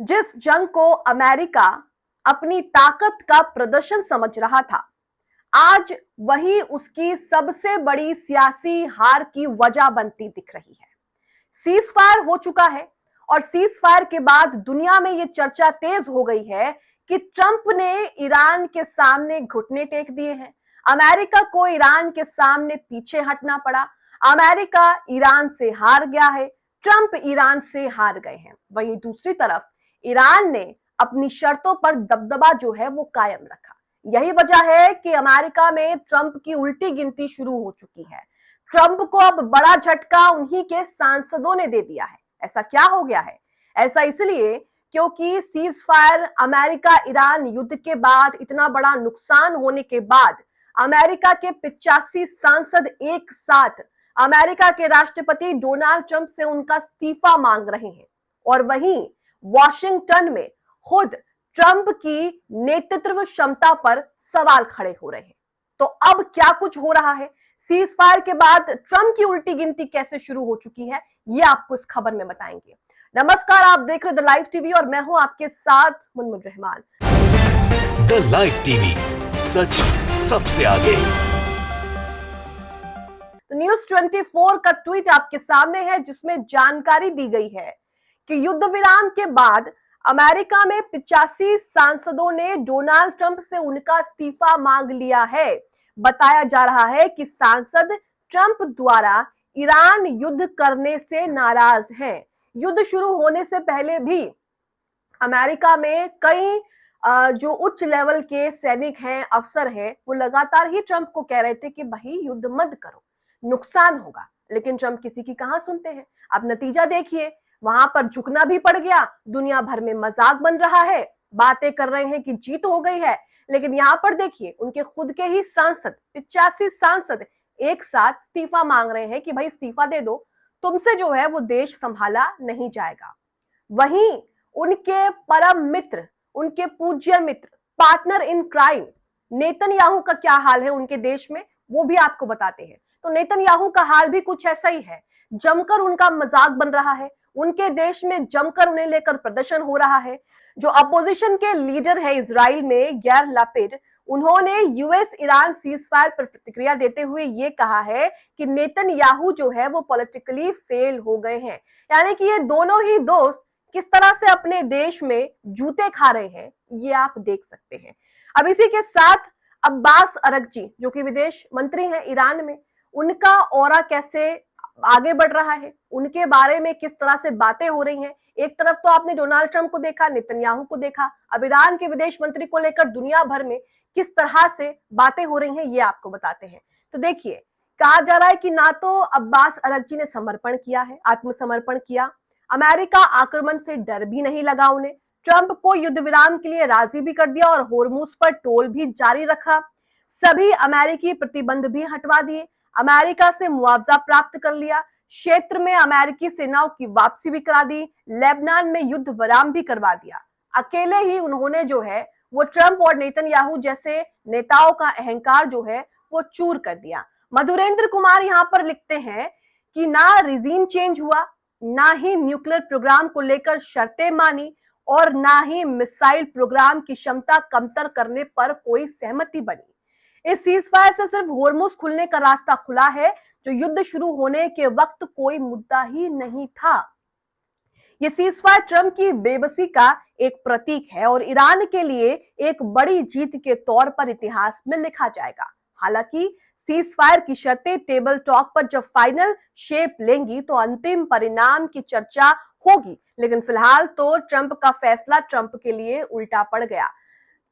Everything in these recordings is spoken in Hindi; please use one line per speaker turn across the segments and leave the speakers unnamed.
जिस जंग को अमेरिका अपनी ताकत का प्रदर्शन समझ रहा था, आज वही उसकी सबसे बड़ी सियासी हार की वजह बनती दिख रही है। सीज फायर हो चुका है और सीज फायर के बाद दुनिया में यह चर्चा तेज हो गई है कि ट्रंप ने ईरान के सामने घुटने टेक दिए हैं। अमेरिका को ईरान के सामने पीछे हटना पड़ा। अमेरिका ईरान से हार गया है, ट्रंप ईरान से हार गए हैं। वहीं दूसरी तरफ ईरान ने अपनी शर्तों पर दबदबा जो है वो कायम रखा। यही वजह है कि अमेरिका में ट्रंप की उल्टी गिनती शुरू हो चुकी है। ट्रंप को अब बड़ा झटका उन्हीं के सांसदों ने दे दिया है। ऐसा क्या हो गया है? ऐसा इसलिए क्योंकि सीज फायर, अमेरिका ईरान युद्ध के बाद इतना बड़ा नुकसान होने के बाद अमेरिका के 85 सांसद एक साथ अमेरिका के राष्ट्रपति डोनाल्ड ट्रंप से उनका इस्तीफा मांग रहे हैं। और वहीं वॉशिंगटन में खुद ट्रंप की नेतृत्व क्षमता पर सवाल खड़े हो रहे हैं। तो अब क्या कुछ हो रहा है? सीज फायर के बाद ट्रंप की उल्टी गिनती कैसे शुरू हो चुकी है, ये आपको इस खबर में बताएंगे। नमस्कार, आप देख रहे द लाइव टीवी और मैं हूं आपके साथ Munmun Rahman.
The live TV, सच सबसे आगे।
तो न्यूज 24 का ट्वीट आपके सामने है, जिसमें जानकारी दी गई है कि युद्ध विराम के बाद अमेरिका में 85 सांसदों ने डोनाल्ड ट्रंप से उनका इस्तीफा मांग लिया है। बताया जा रहा है कि सांसद ट्रंप द्वारा ईरान युद्ध करने से नाराज हैं। युद्ध शुरू होने से पहले भी अमेरिका में कई जो उच्च लेवल के सैनिक हैं, अफसर हैं, वो लगातार ही ट्रंप को कह रहे थे कि भाई युद्ध मत करो, नुकसान होगा। लेकिन ट्रंप किसी की कहां सुनते हैं। अब नतीजा देखिए, वहां पर झुकना भी पड़ गया। दुनिया भर में मजाक बन रहा है, बातें कर रहे हैं कि जीत हो गई है। लेकिन यहां पर देखिए, उनके खुद के ही सांसद, 85 सांसद एक साथ इस्तीफा मांग रहे हैं कि भाई इस्तीफा दे दो, तुमसे जो है वो देश संभाला नहीं जाएगा। वहीं उनके परम मित्र, उनके पूज्य मित्र, पार्टनर इन क्राइम नेतन्याहू का क्या हाल है उनके देश में, वो भी आपको बताते हैं। तो नेतन्याहू का हाल भी कुछ ऐसा ही है। जमकर उनका मजाक बन रहा है, उनके देश में जमकर उन्हें लेकर प्रदर्शन हो रहा है। जो अपोजिशन के लीडर है इजराइल में, यार लपिड, उन्होंने यूएस ईरान सीज फायर पर प्रतिक्रिया देते हुए ये कहा है कि नेतन्याहू जो है वो पॉलिटिकली फेल हो गए हैं। यानी कि ये दोनों ही दोस्त किस तरह से अपने देश में जूते खा रहे हैं, ये आप देख सकते हैं। अब इसी के साथ अब्बास अरगची, जो कि विदेश मंत्री हैं ईरान में, उनका ऑरा कैसे आगे बढ़ रहा है, उनके बारे में किस तरह से बातें हो रही हैं। एक तरफ तो आपने डोनाल्ड ट्रंप को देखा, नेतन्याहू को देखा, अब ईरान के विदेश मंत्री को लेकर दुनिया भर में किस तरह से बातें हो रही हैं, ये आपको बताते हैं। तो देखिए, कहा जा रहा है कि ना तो अब्बास अरगची ने समर्पण किया है, आत्मसमर्पण किया, अमेरिका आक्रमण से डर भी नहीं लगा उन्हें, ट्रंप को युद्ध विराम के लिए राजी भी कर दिया और होर्मुज पर टोल भी जारी रखा, सभी अमेरिकी प्रतिबंध भी हटवा दिए, अमेरिका से मुआवजा प्राप्त कर लिया, क्षेत्र में अमेरिकी सेनाओं की वापसी भी करा दी, लेबनान में युद्ध विराम भी करवा दिया। अकेले ही उन्होंने जो है वो ट्रंप और नेतन्याहू जैसे नेताओं का अहंकार जो है वो चूर कर दिया। मधुरेंद्र कुमार यहाँ पर लिखते हैं कि ना रिजीम चेंज हुआ, ना ही न्यूक्लियर प्रोग्राम को लेकर शर्तें मानी और ना ही मिसाइल प्रोग्राम की क्षमता कमतर करने पर कोई सहमति बनी। इस सीज फायर से सिर्फ होर्मुज खुलने का रास्ता खुला है, जो युद्ध शुरू होने के वक्त कोई मुद्दा ही नहीं था। ये सीज फायर ट्रंप की बेबसी का एक प्रतीक है और ईरान के लिए एक बड़ी जीत के तौर पर इतिहास में लिखा जाएगा। हालांकि सीज फायर की शर्तें टेबल टॉक पर जब फाइनल शेप लेंगी तो अंतिम परिणाम की चर्चा होगी, लेकिन फिलहाल तो ट्रंप का फैसला ट्रंप के लिए उल्टा पड़ गया।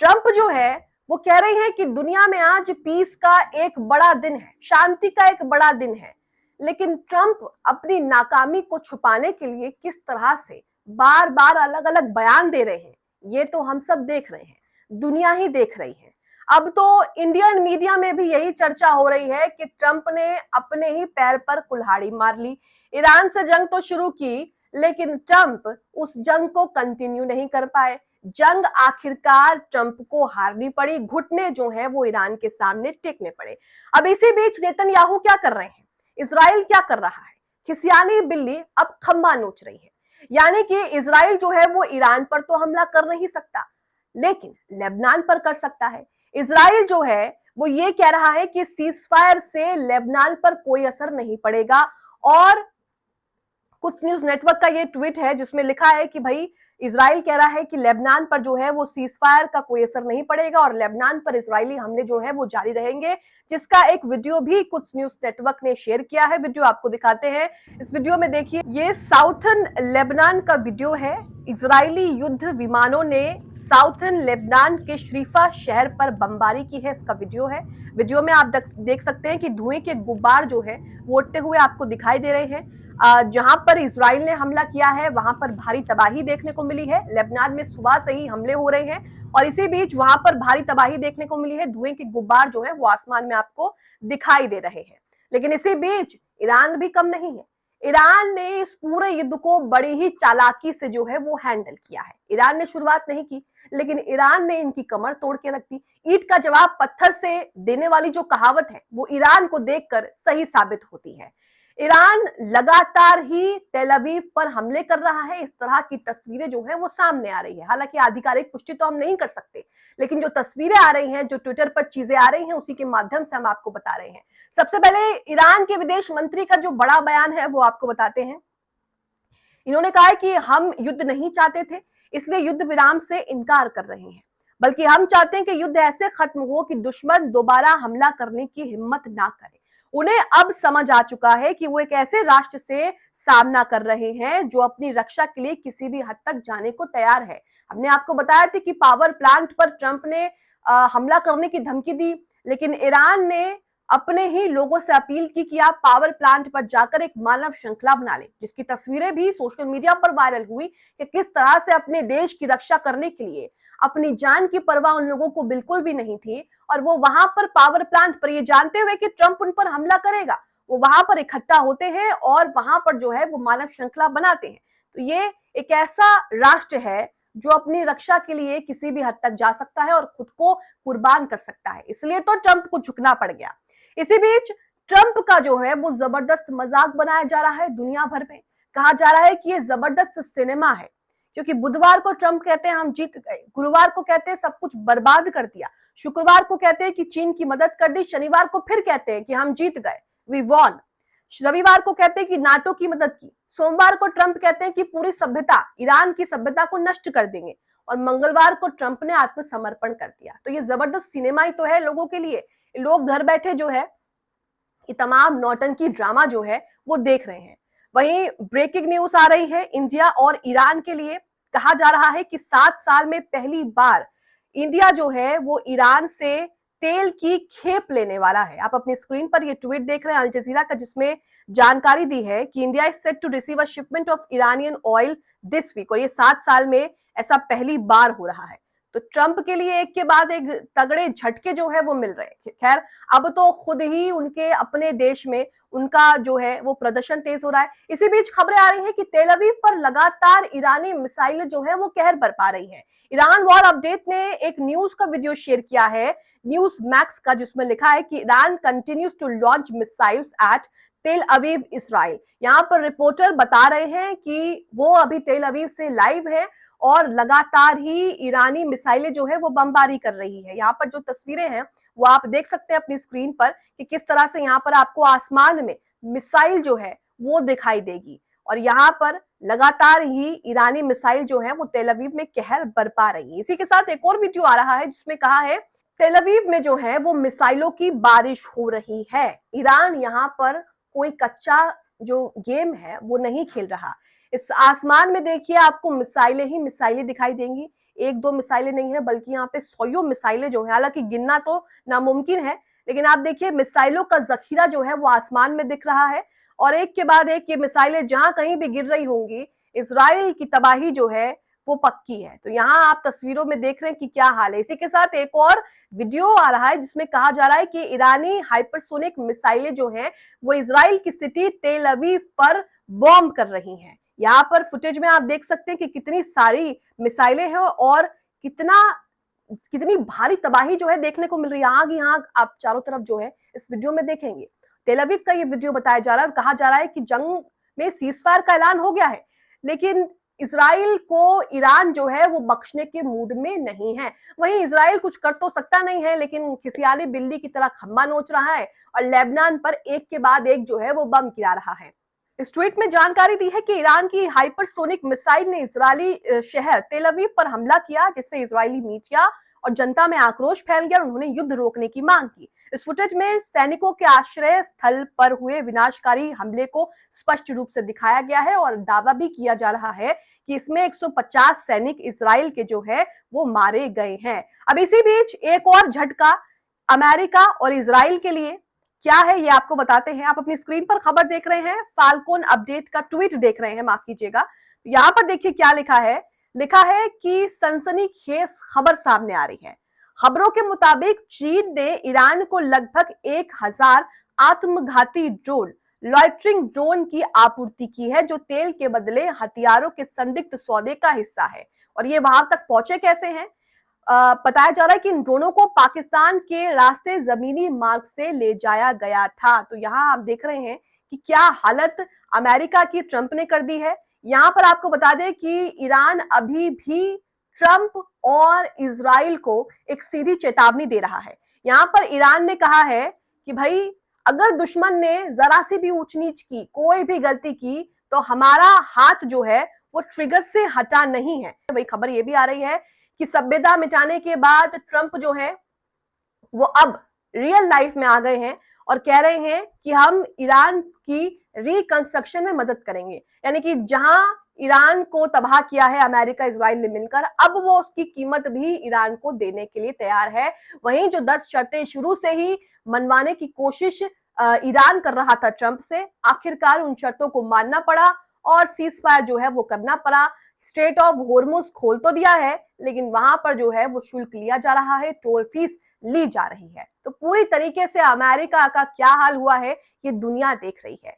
ट्रंप जो है वो कह रहे हैं कि दुनिया में आज पीस का एक बड़ा दिन है, शांति का एक बड़ा दिन है। लेकिन ट्रंप अपनी नाकामी को छुपाने के लिए किस तरह से बार बार अलग अलग बयान दे रहे हैं, ये तो हम सब देख रहे हैं, दुनिया ही देख रही है। अब तो इंडियन मीडिया में भी यही चर्चा हो रही है कि ट्रंप ने अपने ही पैर पर कुल्हाड़ी मार ली। ईरान से जंग तो शुरू की, लेकिन ट्रंप उस जंग को कंटिन्यू नहीं कर पाए। जंग आखिरकार ट्रंप को हारनी पड़ी, घुटने जो है वो ईरान के सामने टेकने पड़े। अब इसी बीच नेतन्याहू क्या कर रहे हैं, इजराइल क्या कर रहा है? खिसियानी बिल्ली अब खंबा नोच रही है। यानी कि इजराइल जो है वो ईरान पर तो हमला कर नहीं सकता, लेकिन लेबनान पर कर सकता है। इजराइल जो है वो ये कह रहा है कि सीजफायर से लेबनान पर कोई असर नहीं पड़ेगा। और कुछ न्यूज नेटवर्क का ये ट्वीट है जिसमें लिखा है कि भाई इजराइल कह रहा है कि लेबनान पर जो है वो सीजफायर का कोई असर नहीं पड़ेगा और लेबनान पर इजरायली हमले जो है वो जारी रहेंगे, जिसका एक वीडियो भी कुछ न्यूज नेटवर्क ने शेयर किया है। वीडियो आपको दिखाते हैं। इस वीडियो में देखिए, ये साउथर्न लेबनान का वीडियो है। इजरायली युद्ध विमानों ने साउथर्न लेबनान के शरीफा शहर पर बमबारी की है, इसका वीडियो है। वीडियो में आप देख सकते हैं कि धुएं के गुब्बार जो है वो उड़ते हुए आपको दिखाई दे रहे हैं। जहां पर इजराइल ने हमला किया है वहां पर भारी तबाही देखने को मिली है। लेबनान में सुबह से ही हमले हो रहे हैं और इसी बीच वहां पर भारी तबाही देखने को मिली है। धुएं के गुब्बार जो है वो आसमान में आपको दिखाई दे रहे हैं। लेकिन इसी बीच ईरान भी कम नहीं है। ईरान ने इस पूरे युद्ध को बड़ी ही चालाकी से जो है वो हैंडल किया है। ईरान ने शुरुआत नहीं की, लेकिन ईरान ने इनकी कमर तोड़ के रख दी। ईंट का जवाब पत्थर से देने वाली जो कहावत है वो ईरान को देखकर सही साबित होती है। ईरान लगातार ही तेल अवीव पर हमले कर रहा है। इस तरह की तस्वीरें जो है वो सामने आ रही है। हालांकि आधिकारिक पुष्टि तो हम नहीं कर सकते, लेकिन जो तस्वीरें आ रही हैं, जो ट्विटर पर चीजें आ रही हैं, उसी के माध्यम से हम आपको बता रहे हैं। सबसे पहले ईरान के विदेश मंत्री का जो बड़ा बयान है वो आपको बताते हैं। इन्होंने कहा है कि हम युद्ध नहीं चाहते थे, इसलिए युद्ध विराम से इनकार कर रहे हैं, बल्कि हम चाहते हैं कि युद्ध ऐसे खत्म हो कि दुश्मन दोबारा हमला करने की हिम्मत ना करे। उन्हें अब समझ आ चुका है कि वो एक ऐसे राष्ट्र से सामना कर रहे हैं जो अपनी रक्षा के लिए किसी भी हद तक जाने को तैयार है। हमने आपको बताया था कि पावर प्लांट पर ट्रंप ने हमला करने की धमकी दी, लेकिन ईरान ने अपने ही लोगों से अपील की कि आप पावर प्लांट पर जाकर एक मानव श्रृंखला बना लें, जिसकी तस्वीरें भी सोशल मीडिया पर वायरल हुई कि किस तरह से अपने देश की रक्षा करने के लिए अपनी जान की परवाह उन लोगों को बिल्कुल भी नहीं थी और वो वहां पर पावर प्लांट पर, ये जानते हुए कि ट्रंप उन पर हमला करेगा, वो वहां पर इकट्ठा होते हैं और वहां पर जो है वो मानव श्रृंखला बनाते हैं। तो ये एक ऐसा राष्ट्र है जो अपनी रक्षा के लिए किसी भी हद तक जा सकता है और खुद को कुर्बान कर सकता है, इसलिए तो ट्रंप को झुकना पड़ गया। इसी बीच ट्रंप का जो है वो जबरदस्त मजाक बनाया जा रहा है दुनिया भर में। कहा जा रहा है कि ये जबरदस्त सिनेमा है, क्योंकि बुधवार को ट्रंप कहते हैं हम जीत गए, गुरुवार को कहते हैं सब कुछ बर्बाद कर दिया, शुक्रवार को कहते हैं कि चीन की मदद कर दी, शनिवार को फिर कहते हैं कि हम जीत गए, वी वॉन, रविवार को कहते हैं कि नाटो की मदद की, सोमवार को ट्रंप कहते हैं कि पूरी सभ्यता, ईरान की सभ्यता को नष्ट कर देंगे, और मंगलवार को ट्रंप ने आत्मसमर्पण कर दिया। तो ये जबरदस्त सिनेमा ही तो है लोगों के लिए। लोग घर बैठे जो है ये तमाम नौटंकी ड्रामा जो है वो देख रहे हैं। वहीं ब्रेकिंग न्यूज आ रही है इंडिया और ईरान के लिए। कहा जा रहा है कि 7 साल में पहली बार इंडिया जो है वो ईरान से तेल की खेप लेने वाला है। आप अपनी स्क्रीन पर ये ट्वीट देख रहे हैं अल जजीरा का, जिसमें जानकारी दी है कि India is set to receive a shipment of Iranian oil this week, और ये 7 साल में ऐसा पहली बार हो रहा है। तो ट्रंप के लिए एक के बाद एक तगड़े झटके जो है वो मिल रहे हैं। खैर, अब तो खुद ही उनके अपने देश में उनका जो है वो प्रदर्शन तेज हो रहा है। इसी बीच खबरें आ रही हैं कि तेल अवीव पर लगातार ईरानी मिसाइल जो है वो कहर बरपा रही है। ईरान वॉर अपडेट ने एक न्यूज का वीडियो शेयर किया है, न्यूज मैक्स का, जिसमें लिखा है कि Iran continues to launch missiles at Tel Aviv Israel. यहाँ पर रिपोर्टर बता रहे हैं कि वो अभी तेल अवीव से लाइव है और लगातार ही ईरानी मिसाइलें जो है वो बमबारी कर रही है। यहाँ पर जो तस्वीरें हैं वो आप देख सकते हैं अपनी स्क्रीन पर कि किस तरह से यहाँ पर आपको आसमान में मिसाइल जो है वो दिखाई देगी, और यहाँ पर लगातार ही ईरानी मिसाइल जो है वो तेल अवीव में कहर बरपा रही है। इसी के साथ एक और वीडियो आ रहा है जिसमें कहा है तेल अवीव में जो है वो मिसाइलों की बारिश हो रही है। ईरान यहाँ पर कोई कच्चा जो गेम है वो नहीं खेल रहा। इस आसमान में देखिए आपको मिसाइलें ही मिसाइलें दिखाई देंगी। 1-2 मिसाइलें नहीं है, बल्कि यहाँ पे 100 मिसाइलें जो है, हालांकि गिनना तो नामुमकिन है, लेकिन आप देखिए मिसाइलों का जखीरा जो है वो आसमान में दिख रहा है, और एक के बाद एक ये मिसाइलें जहां कहीं भी गिर रही होंगी, इजराइल की तबाही जो है वो पक्की है। तो यहाँ आप तस्वीरों में देख रहे हैं कि क्या हाल है। इसी के साथ एक और वीडियो आ रहा है जिसमें कहा जा रहा है कि ईरानी हाइपरसोनिक मिसाइलें जो हैं वो इजराइल की सिटी तेल अवीव पर बॉम्ब कर रही हैं। यहाँ पर फुटेज में आप देख सकते हैं कि कितनी सारी मिसाइलें हैं और कितनी भारी तबाही जो है देखने को मिल रही है। आग ही आग आप चारों तरफ जो है इस वीडियो में देखेंगे। तेल अवीव का ये वीडियो बताया जा रहा है और कहा जा रहा है कि जंग में सीजफायर का ऐलान हो गया है, लेकिन इजराइल को ईरान जो है वो बख्शने के मूड में नहीं है। वहीं इजराइल कुछ कर तो सकता नहीं है, लेकिन खिसियाली बिल्ली की तरह खम्बा नोच रहा है और लेबनान पर एक के बाद एक जो है वो बम गिरा रहा है। इस ट्वीट में जानकारी दी है कि ईरान की हाइपरसोनिक मिसाइल ने इजरायली शहर तेल अवीव पर हमला किया, जिससे इजरायली मीडिया और जनता में आक्रोश फैल गया और उन्होंने युद्ध रोकने की मांग की। इस फुटेज में सैनिकों के आश्रय स्थल पर हुए विनाशकारी हमले को स्पष्ट रूप से दिखाया गया है और दावा भी किया जा रहा है कि इसमें 150 सैनिक इजराइल के जो है वो मारे गए हैं। अब इसी बीच एक और झटका अमेरिका और इजराइल के लिए क्या है ये आपको बताते हैं। आप अपनी स्क्रीन पर खबर देख रहे हैं, फाल्कोन अपडेट का ट्वीट देख रहे हैं, माफ कीजिएगा। यहाँ पर देखिए क्या लिखा है कि सनसनीखेज खबर सामने आ रही है। खबरों के मुताबिक चीन ने ईरान को लगभग 1000 आत्मघाती ड्रोन, लॉइटरिंग ड्रोन की आपूर्ति की है, जो तेल के बदले हथियारों के संदिग्ध सौदे का हिस्सा है। और ये वहां तक पहुंचे कैसे हैं? बताया जा रहा है कि इन ड्रोनों को पाकिस्तान के रास्ते जमीनी मार्ग से ले जाया गया था। तो यहाँ आप देख रहे हैं कि क्या हालत अमेरिका की ट्रंप ने कर दी है। यहाँ पर आपको बता दें कि ईरान अभी भी ट्रंप और इजराइल को एक सीधी चेतावनी दे रहा है। यहाँ पर ईरान ने कहा है कि भाई अगर दुश्मन ने जरा सी भी ऊंच नीच की, कोई भी गलती की, तो हमारा हाथ जो है वो ट्रिगर से हटा नहीं है। वही खबर ये भी आ रही है कि सभ्यता मिटाने के बाद ट्रंप जो है वो अब रियल लाइफ में आ गए हैं और कह रहे हैं कि हम ईरान की रिकंस्ट्रक्शन में मदद करेंगे। यानी कि जहां ईरान को तबाह किया है अमेरिका इजराइल ने मिलकर, अब वो उसकी कीमत भी ईरान को देने के लिए तैयार है। वहीं जो 10 शर्तें शुरू से ही मनवाने की कोशिश ईरान कर रहा था ट्रंप से, आखिरकार उन शर्तों को मानना पड़ा और सीज फायर जो है वो करना पड़ा। स्ट्रेट ऑफ हॉर्मुज खोल तो दिया है, लेकिन वहां पर जो है वो शुल्क लिया जा रहा है, टोल फीस ली जा रही है। तो पूरी तरीके से अमेरिका का क्या हाल हुआ है ये दुनिया देख रही है।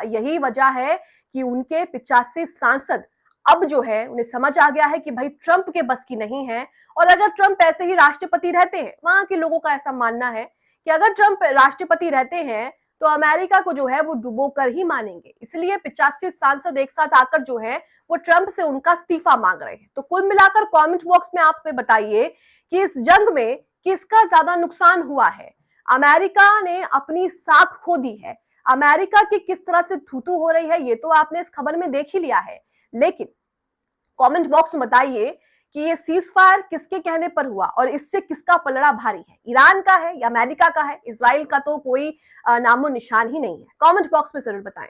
यही वजह है कि उनके 85 सांसद अब जो है उन्हें समझ आ गया है कि भाई ट्रंप के बस की नहीं है। और अगर ट्रंप ऐसे ही राष्ट्रपति रहते हैं, वहां के लोगों का ऐसा मानना है कि अगर ट्रंप राष्ट्रपति रहते हैं तो अमेरिका को जो है वो डुबो कर ही मानेंगे। इसलिए 85 सांसद एक साथ आकर जो है वो ट्रंप से उनका इस्तीफा मांग रहे हैं। तो कुल मिलाकर कमेंट बॉक्स में आप बताइए कि इस जंग में किसका ज्यादा नुकसान हुआ है। अमेरिका ने अपनी साख खो दी है, अमेरिका की किस तरह से थूथू हो रही है ये तो आपने इस खबर में देख ही लिया है। लेकिन कमेंट बॉक्स में बताइए कि ये सीज फायर किसके कहने पर हुआ और इससे किसका पलड़ा भारी है, ईरान का है या अमेरिका का है? इजराइल का तो कोई नामो निशान ही नहीं है। कमेंट बॉक्स में जरूर बताएं।